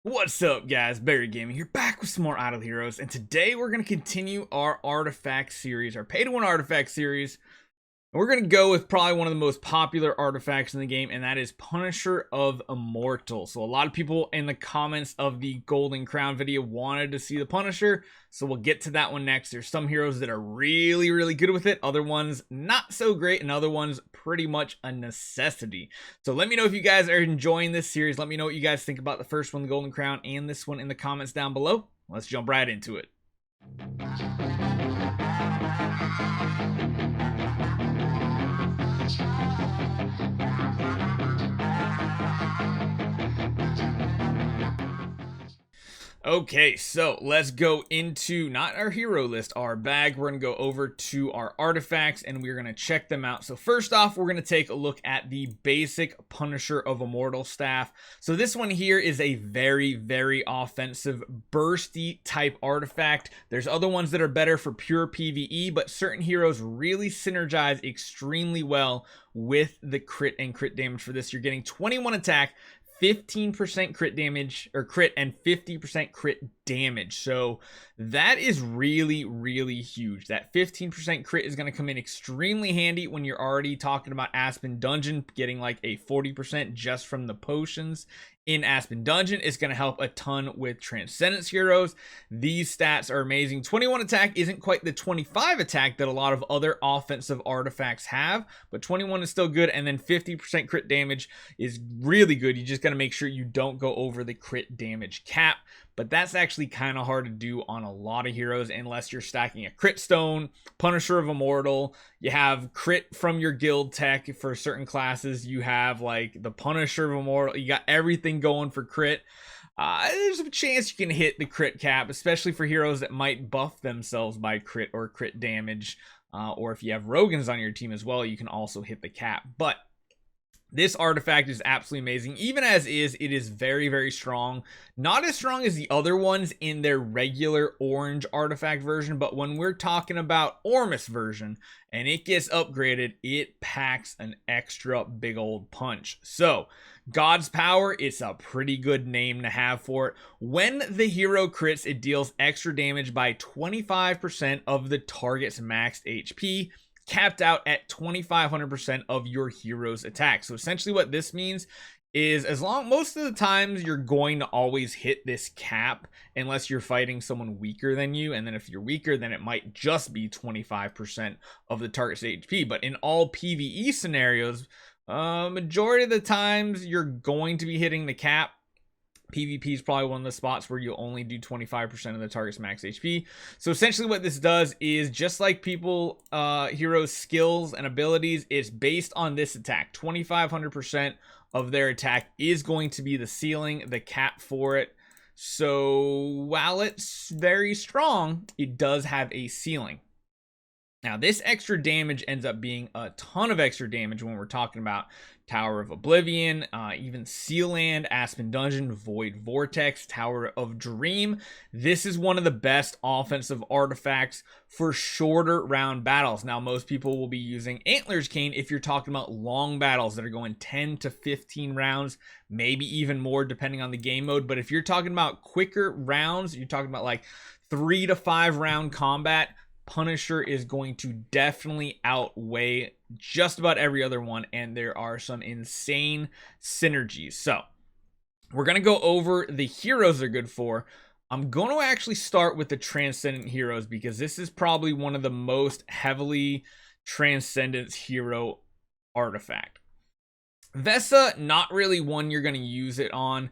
What's up, guys? Barry Gaming here, back with some more Idle Heroes, and today we're going to continue our artifact series, our pay-to-win artifact series. And we're going to go with probably one of the most popular artifacts in the game, and that is Punisher of Immortal. So a lot of people in the comments of the Golden Crown video wanted to see the Punisher, so we'll get to that one next. There's some heroes that are really, really good with it, other ones not so great, and other ones pretty much a necessity. So let me know if you guys are enjoying this series. Let me know what you guys think about the first one, the Golden Crown, and this one in the comments down below. Let's jump right into it. Okay, so let's go into not our hero list, our bag. We're going to go over to our artifacts and we're going to check them out. So first off, we're going to take a look at the basic Punisher of Immortal staff. So this one here is a very, very offensive, bursty type artifact. There's other ones that are better for pure PvE, but certain heroes really synergize extremely well with the crit and crit damage for this. You're getting 21 attack, 15% crit damage or crit, and 50% crit damage. So that is really, really huge. That 15% crit is going to come in extremely handy when you're already talking about Aspen Dungeon, getting like a 40% just from the potions in Aspen Dungeon. Is going to help a ton with Transcendence heroes. These stats are amazing. 21 attack isn't quite the 25 attack that a lot of other offensive artifacts have, but 21 is still good. And then 50% crit damage is really good. You just got to make sure you don't go over the crit damage cap, but that's actually kind of hard to do on a lot of heroes unless you're stacking a crit stone, Punisher of Immortal. You have crit from your guild tech for certain classes. You have like the Punisher of Immortal. You got everything going for crit. There's a chance you can hit the crit cap, especially for heroes that might buff themselves by crit or crit damage. Or if you have Rogans on your team as well, you can also hit the cap. But this artifact is absolutely amazing. Even as is, it is very, very strong. Not as strong as the other ones in their regular orange artifact version, but when we're talking about Ormus version and it gets upgraded, it packs an extra big old punch. So God's Power, it's a pretty good name to have for it. When the hero crits, it deals extra damage by 25% of the target's maxed HP, capped out at 2500% of your hero's attack. So essentially what this means is most of the times you're going to always hit this cap unless you're fighting someone weaker than you. And then if you're weaker, then it might just be 25% of the target's HP. But in all PvE scenarios, majority of the times you're going to be hitting the cap. PvP is probably one of the spots where you'll only do 25% of the target's max HP. So essentially what this does is, just like heroes' skills and abilities, it's based on this attack. 2500% of their attack is going to be the ceiling, the cap for it. So while it's very strong, it does have a ceiling. Now, this extra damage ends up being a ton of extra damage when we're talking about Tower of Oblivion, even Sealand, Aspen Dungeon, Void Vortex, Tower of Dream. This is one of the best offensive artifacts for shorter round battles. Now, most people will be using Antler's Cane if you're talking about long battles that are going 10 to 15 rounds, maybe even more depending on the game mode. But if you're talking about quicker rounds, you're talking about like 3 to 5 round combat, Punisher is going to definitely outweigh just about every other one, and there are some insane synergies. So we're going to go over the heroes they're good for. I'm going to actually start with the Transcendent heroes because this is probably one of the most heavily Transcendence hero artifact. Vesa, not really one you're going to use it on.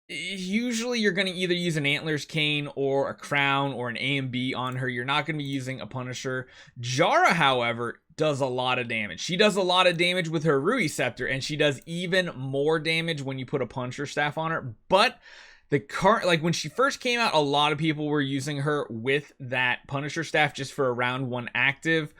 Usually you're going to either use an Antler's Cane or a Crown or an A and B on her. You're not going to be using a Punisher. Jara, however, does a lot of damage. She does a lot of damage with her Rui Scepter, and she does even more damage when you put a Punisher staff on her. But like when she first came out, a lot of people were using her with that Punisher staff just for a round 1 active.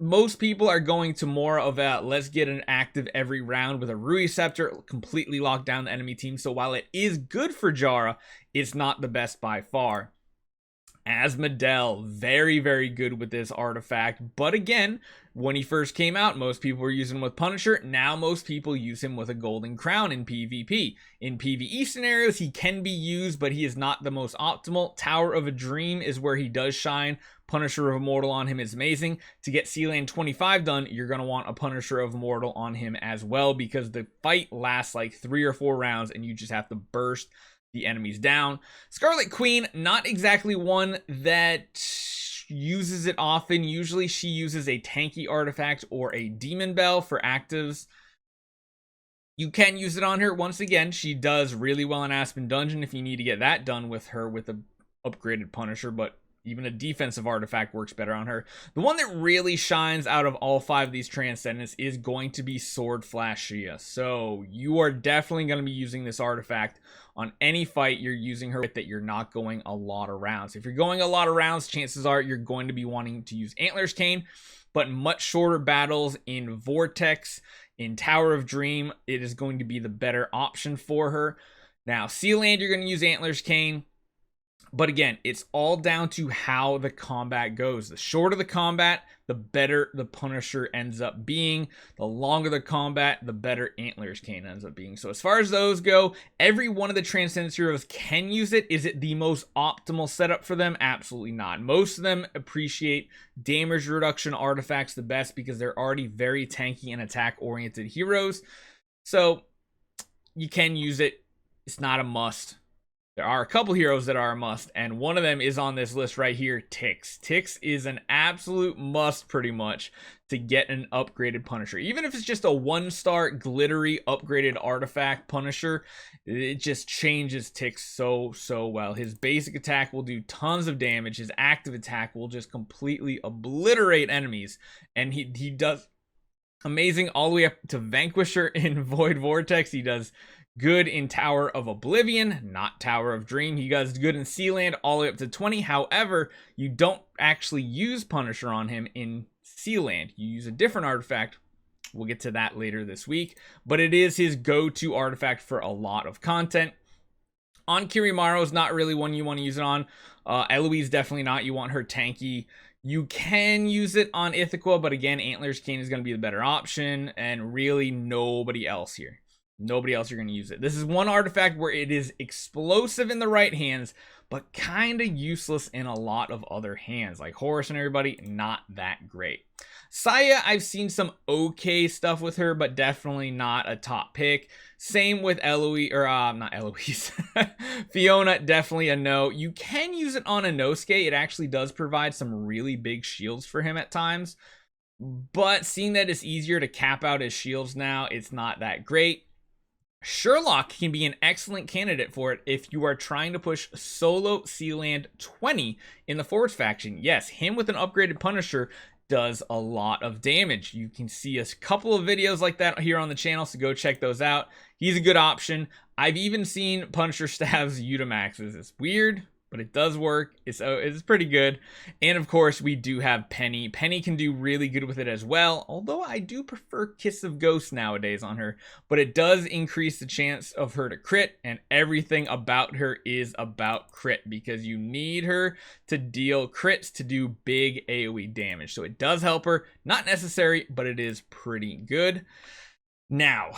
Most people are going to more of a let's get an active every round with a Rui Scepter, completely lock down the enemy team. So while it is good for Jara, it's not the best by far. Asmodel, very, very good with this artifact. But again, When he first came out, most people were using him with Punisher. Now most people use him with a golden crown in PvP. In PvE scenarios, he can be used, but he is not the most optimal. Tower of a Dream is where he does shine. Punisher of Immortal on him is amazing. To get Sealand 25 done, you're going to want a Punisher of Immortal on him as well, because the fight lasts like 3 or 4 rounds and you just have to burst the enemies down. Scarlet Queen, not exactly one that uses it often. Usually she uses a tanky artifact or a demon bell for actives. You can use it on her. Once again, she does really well in Aspen Dungeon if you need to get that done with her with a upgraded Punisher, but even a defensive artifact works better on her. The one that really shines out of all 5 of these Transcendents is going to be Sword Flash Shia. So you are definitely going to be using this artifact on any fight you're using her with that you're not going a lot of rounds. If you're going a lot of rounds, chances are you're going to be wanting to use Antlers Cane, but much shorter battles in Vortex, in Tower of Dream, it is going to be the better option for her. Now, Sealand, you're going to use Antlers Cane. But again, it's all down to how the combat goes. The shorter the combat, the better the Punisher ends up being. The longer the combat, the better Antlers Cane ends up being. So as far as those go, every one of the Transcendence heroes can use it. Is it the most optimal setup for them? Absolutely not. Most of them appreciate damage reduction artifacts the best because they're already very tanky and attack-oriented heroes. So you can use it. It's not a must. There are a couple heroes that are a must, and one of them is on this list right here, Tix. Tix is an absolute must, pretty much, to get an upgraded Punisher. Even if it's just a 1-star glittery upgraded artifact Punisher, it just changes Tix so well. His basic attack will do tons of damage. His active attack will just completely obliterate enemies, and he does amazing all the way up to Vanquisher in Void Vortex. He does good in Tower of Oblivion, not Tower of Dream. He does good in Sealand all the way up to 20. However, you don't actually use Punisher on him in Sealand. You use a different artifact. We'll get to that later this week. But it is his go-to artifact for a lot of content. On Kirimaro is not really one you want to use it on. Eloise definitely not. You want her tanky. You can use it on Ithaca, but again, Antlers Cane is going to be the better option, and really nobody else here. Nobody else are going to use it. This is one artifact where it is explosive in the right hands, but kind of useless in a lot of other hands. Like Horus and everybody, not that great. Saya, I've seen some okay stuff with her, but definitely not a top pick. Same with Eloise, or not Eloise. Fiona, definitely a no. You can use it on Inosuke. It actually does provide some really big shields for him at times. But seeing that it's easier to cap out his shields now, it's not that great. Sherlock can be an excellent candidate for it if you are trying to push solo Sealand 20 in the Force faction. Yes, him with an upgraded Punisher does a lot of damage. You can see a couple of videos like that here on the channel, so go check those out. He's a good option. I've even seen Punisher stabs Utamaxes. It's weird, but it does work. It's pretty good. And of course, we do have Penny. Penny can do really good with it as well, although I do prefer Kiss of Ghost nowadays on her. But it does increase the chance of her to crit, and everything about her is about crit, because you need her to deal crits to do big AoE damage. So it does help her. Not necessary, but it is pretty good. Now,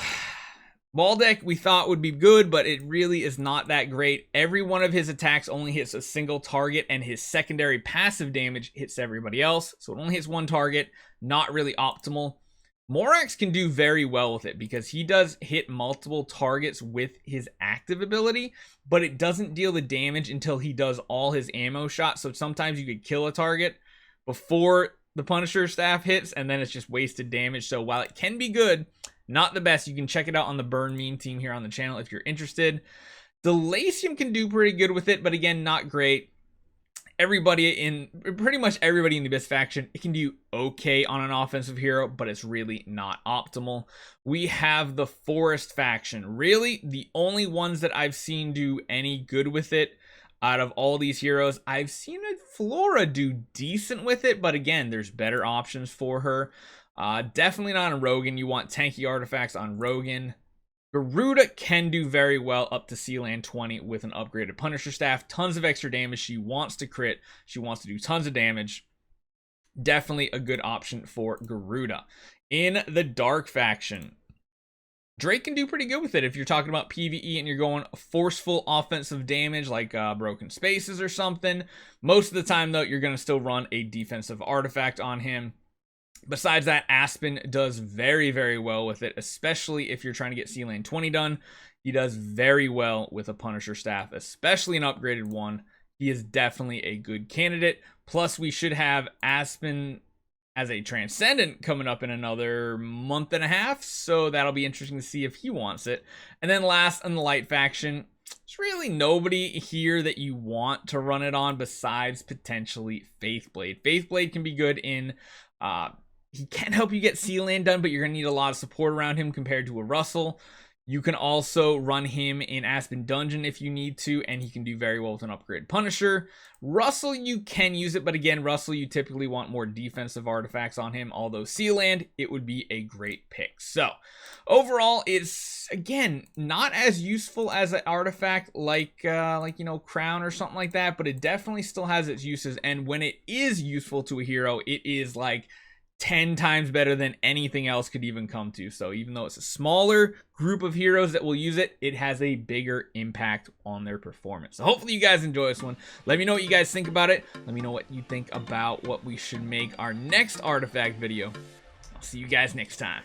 Waldeck we thought would be good, but it really is not that great. Every one of his attacks only hits a single target, and his secondary passive damage hits everybody else. So it only hits one target, not really optimal. Morax can do very well with it because he does hit multiple targets with his active ability, but it doesn't deal the damage until he does all his ammo shots. So sometimes you could kill a target before the Punisher staff hits, and then it's just wasted damage. So while it can be good, not the best. You can check it out on the Burn Meme team here on the channel if you're interested. Delacium can do pretty good with it, but again, not great. Pretty much everybody in the Abyss faction, it can do okay on an offensive hero, but it's really not optimal. We have the Forest faction. Really, the only ones that I've seen do any good with it out of all these heroes. I've seen Flora do decent with it, but again, there's better options for her. Definitely not on Rogan. You want tanky artifacts on Rogan. Garuda can do very well up to Sealand 20 with an upgraded Punisher staff. Tons of extra damage. She wants to crit. She wants to do tons of damage. definitely a good option for Garuda. In the Dark faction, Drake can do pretty good with it if you're talking about PvE and you're going forceful offensive damage like broken spaces or something. Most of the time, though, you're going to still run a defensive artifact on him. Besides that, Aspen does very, very well with it, especially if you're trying to get C-Lane 20 done. He does very well with a Punisher staff, especially an upgraded one. He is definitely a good candidate. Plus, we should have Aspen as a Transcendent coming up in another month and a half, so that'll be interesting to see if he wants it. And then last on the Light faction, there's really nobody here that you want to run it on besides potentially Faithblade. Faithblade can be good in he can help you get C-Land done, but you're going to need a lot of support around him compared to a Russell. You can also run him in Aspen Dungeon if you need to, and he can do very well with an upgrade Punisher. Russell, you can use it, but again, Russell, you typically want more defensive artifacts on him, although C-Land, it would be a great pick. So, overall, it's, again, not as useful as an artifact like you know, Crown or something like that, but it definitely still has its uses, and when it is useful to a hero, it is like 10 times better than anything else could even come to. So even though it's a smaller group of heroes that will use it, it has a bigger impact on their performance. So hopefully you guys enjoy this one. Let me know what you guys think about it. Let me know what you think about what we should make our next artifact video. I'll see you guys next time.